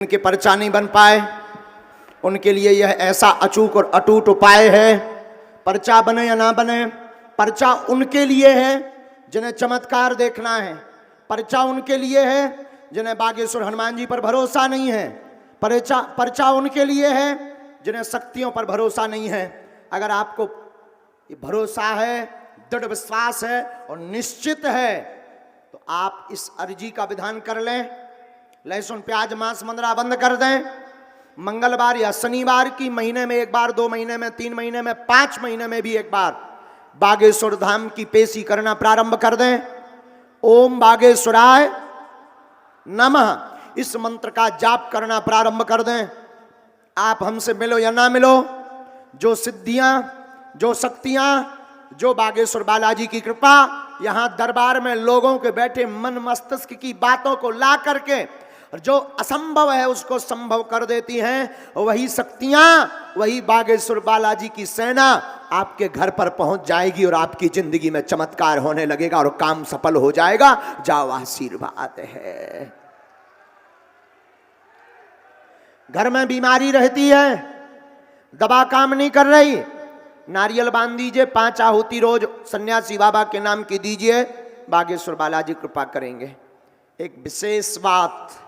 उनके पर्चा नहीं बन पाए, उनके लिए यह ऐसा अचूक और अटूट उपाय है। पर्चा बने या ना बने, पर्चा उनके लिए है जिन्हें चमत्कार देखना है। पर्चा उनके लिए है जिन्हें बागेश्वर हनुमान जी पर भरोसा नहीं है। पर्चा उनके लिए है जिन्हें शक्तियों पर भरोसा नहीं है। अगर आपको भरोसा है, दृढ़ विश्वास है और निश्चित है तो आप इस अर्जी का विधान कर लें। लहसुन प्याज मांस मंदरा बंद कर दें। मंगलवार या शनिवार की महीने में एक बार, 2 महीने में, 3 महीने में, 5 महीने में भी एक बार बागेश्वर धाम की पेशी करना प्रारंभ कर दें। ओम बागेश्वराय नमः इस मंत्र का जाप करना प्रारंभ कर दें। आप हमसे मिलो या ना मिलो, जो सिद्धियां, जो शक्तियां, जो बागेश्वर बालाजी की कृपा यहां दरबार में लोगों के बैठे मन मस्तिष्क की बातों को ला करके जो असंभव है उसको संभव कर देती हैं, वही शक्तियां, वही बागेश्वर बालाजी की सेना आपके घर पर पहुंच जाएगी और आपकी जिंदगी में चमत्कार होने लगेगा और काम सफल हो जाएगा। जाओ, आशीर्वाद है। घर में बीमारी रहती है, दवा काम नहीं कर रही, नारियल बांध दीजिए, 5 आहुति रोज सन्यासी बाबा के नाम की दीजिए, बागेश्वर बालाजी कृपा करेंगे। एक विशेष बात,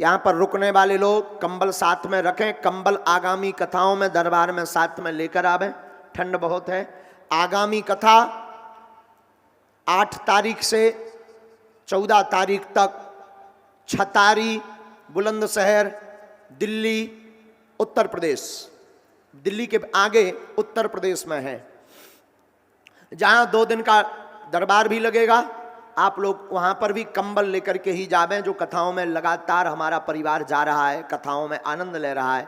यहां पर रुकने वाले लोग कंबल साथ में रखें। कंबल आगामी कथाओं में दरबार में साथ में लेकर आवें, ठंड बहुत है। आगामी कथा 8 तारीख से 14 तारीख तक छतारी, बुलंदशहर, दिल्ली, उत्तर प्रदेश, दिल्ली के आगे उत्तर प्रदेश में है, जहां 2 दिन का दरबार भी लगेगा। आप लोग वहां पर भी कंबल लेकर के ही जावें। जो कथाओं में लगातार हमारा परिवार जा रहा है, कथाओं में आनंद ले रहा है,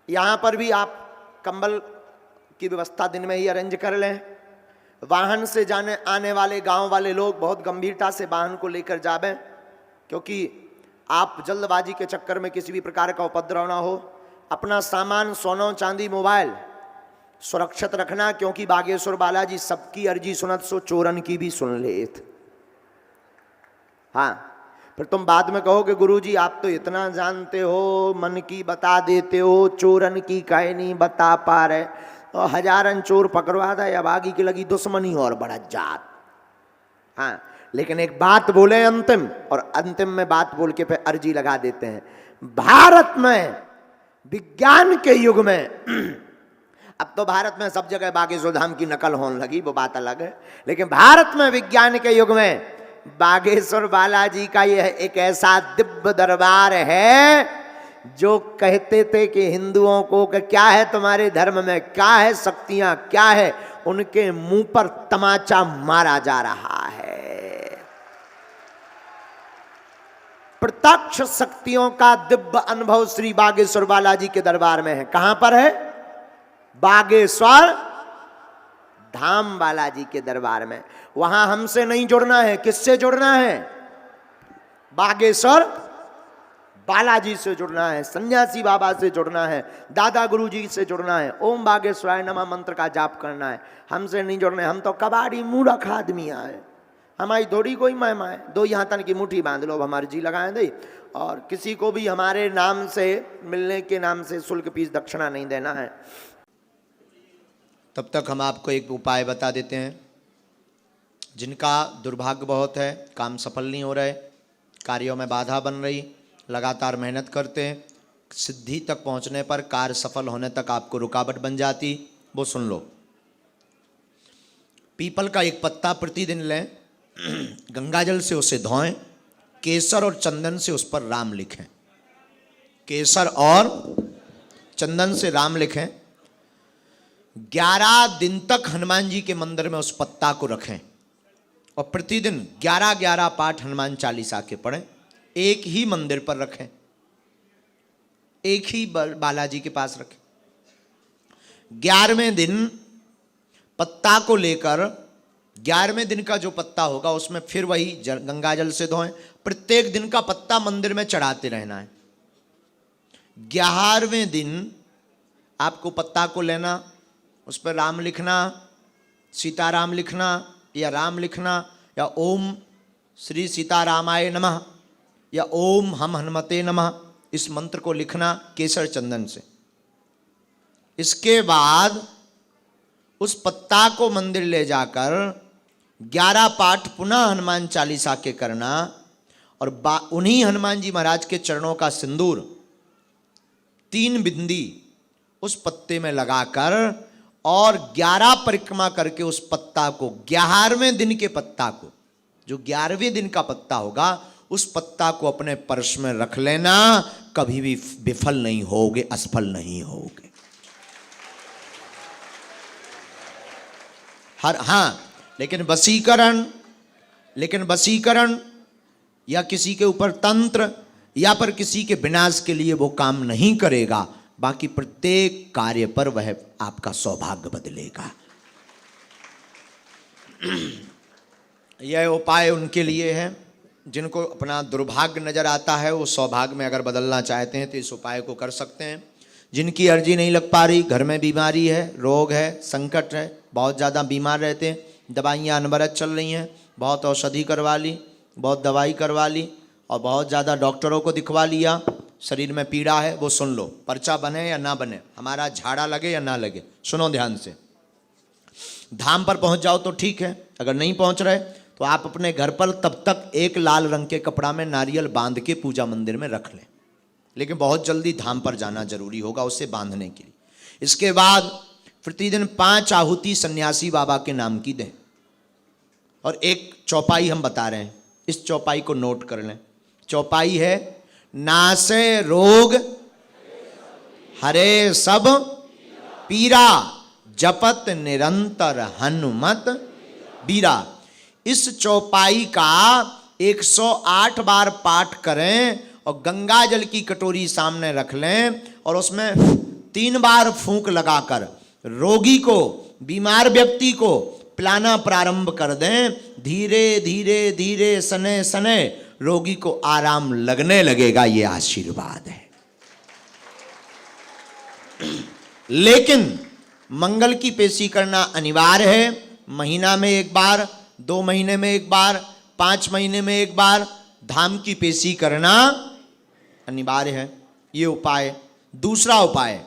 यहां पर भी आप कंबल की व्यवस्था दिन में ही अरेंज कर लें। वाहन से जाने आने वाले गांव वाले लोग बहुत गंभीरता से वाहन को लेकर जावें, क्योंकि आप जल्दबाजी के चक्कर में किसी भी प्रकार का उपद्रव ना हो। अपना सामान, सोना चांदी, मोबाइल सुरक्षित रखना, क्योंकि बागेश्वर बालाजी सबकी अर्जी सुनत सो चोरन की भी सुन लेत। हाँ, फिर तुम बाद में कहो कि गुरुजी आप तो इतना जानते हो, मन की बता देते हो, चोरन की काहे नहीं बता पा रहे। और हजारन चोर पकड़वा दे, अब आगे की लगी दुश्मनी और बड़ा जात। हाँ, लेकिन एक बात बोले अंतिम, और अंतिम में बात बोल के फिर अर्जी लगा देते हैं। भारत में विज्ञान के युग में अब तो भारत में सब जगह बागेश्वर धाम की नकल होने लगी, वो बात अलग है, लेकिन भारत में विज्ञान के युग में बागेश्वर बालाजी का यह एक ऐसा दिव्य दरबार है जो कहते थे कि हिंदुओं को कि क्या है तुम्हारे धर्म में, क्या है शक्तियां, क्या है, उनके मुंह पर तमाचा मारा जा रहा है। प्रत्यक्ष शक्तियों का दिव्य अनुभव श्री बागेश्वर बालाजी के दरबार में है। कहां पर है? बागेश्वर धाम बालाजी के दरबार में। वहां हमसे नहीं जुड़ना है, किससे जुड़ना है? बागेश्वर बालाजी से जुड़ना है, सन्यासी बाबा से जुड़ना है, दादा गुरुजी से जुड़ना है, ओम बागेश्वराय नमः मंत्र का जाप करना है। हमसे नहीं जुड़ना है, हम तो कबाड़ी मूर्ख आदमी आए, हमारी थोड़ी कोई महिमा है। 2 यहाँ तन की मुट्ठी बांध लो, हमारी जी लगाए दे, और किसी को भी हमारे नाम से, मिलने के नाम से शुल्क फीस दक्षिणा नहीं देना है। तब तक हम आपको एक उपाय बता देते हैं। जिनका दुर्भाग्य बहुत है, काम सफल नहीं हो रहे, कार्यों में बाधा बन रही, लगातार मेहनत करते हैं, सिद्धि तक पहुंचने पर, कार्य सफल होने तक आपको रुकावट बन जाती, वो सुन लो। पीपल का एक पत्ता प्रतिदिन लें, गंगाजल से उसे धोएं, केसर और चंदन से उस पर राम लिखें। केसर और चंदन से राम लिखें। 11 दिन तक हनुमान जी के मंदिर में उस पत्ता को रखें और प्रतिदिन 11-11 पाठ हनुमान चालीसा के पढ़ें। एक ही मंदिर पर रखें, एक ही बालाजी के पास रखें। 11वें दिन पत्ता को लेकर, 11वें दिन का जो पत्ता होगा उसमें फिर वही गंगाजल से धोएं। प्रत्येक दिन का पत्ता मंदिर में चढ़ाते रहना है। 11वें दिन आपको पत्ता को लेना, उस पर राम लिखना, सीताराम लिखना या राम लिखना, या ओम श्री सीतारामाय नमः, या ओम हम हनुमते नमः, इस मंत्र को लिखना केसर चंदन से। इसके बाद उस पत्ता को मंदिर ले जाकर 11 पाठ पुनः हनुमान चालीसा के करना और उन्हीं हनुमान जी महाराज के चरणों का सिंदूर 3 बिंदी उस पत्ते में लगाकर और 11 परिक्रमा करके उस पत्ता को 11वें दिन के पत्ता को, जो 11वें दिन का पत्ता होगा, उस पत्ता को अपने पर्स में रख लेना। कभी भी विफल नहीं होगे, असफल नहीं होगे। लेकिन वशीकरण या किसी के ऊपर तंत्र या पर किसी के विनाश के लिए वो काम नहीं करेगा। बाकी प्रत्येक कार्य पर वह आपका सौभाग्य बदलेगा। यह उपाय उनके लिए है जिनको अपना दुर्भाग्य नजर आता है। वो सौभाग्य में अगर बदलना चाहते हैं तो इस उपाय को कर सकते हैं। जिनकी अर्जी नहीं लग पा रही, घर में बीमारी है, रोग है, संकट है, बहुत ज़्यादा बीमार रहते हैं, दवाइयाँ अनवरत चल रही हैं, बहुत औषधि करवा ली, बहुत दवाई करवा ली और बहुत ज़्यादा डॉक्टरों को दिखवा लिया, शरीर में पीड़ा है, वो सुन लो। पर्चा बने या ना बने, हमारा झाड़ा लगे या ना लगे, सुनो ध्यान से। धाम पर पहुंच जाओ तो ठीक है, अगर नहीं पहुंच रहे तो आप अपने घर पर तब तक एक लाल रंग के कपड़ा में नारियल बांध के पूजा मंदिर में रख लें। लेकिन बहुत जल्दी धाम पर जाना जरूरी होगा उसे बांधने के लिए। इसके बाद प्रतिदिन 5 आहुति सन्यासी बाबा के नाम की दें। और एक चौपाई हम बता रहे हैं, इस चौपाई को नोट कर लें। चौपाई है, नासे रोग हरे सब पीरा, जपत निरंतर हनुमत बीरा। इस चौपाई का 108 बार पाठ करें और गंगा जल की कटोरी सामने रख लें और उसमें 3 बार फूंक लगाकर रोगी को, बीमार व्यक्ति को पिलाना प्रारंभ कर दें। धीरे धीरे धीरे सने सने रोगी को आराम लगने लगेगा। ये आशीर्वाद है। लेकिन मंगल की पेशी करना अनिवार्य है। महीना में एक बार, 2 महीने में एक बार, 5 महीने में एक बार धाम की पेशी करना अनिवार्य है। ये उपाय। दूसरा उपाय,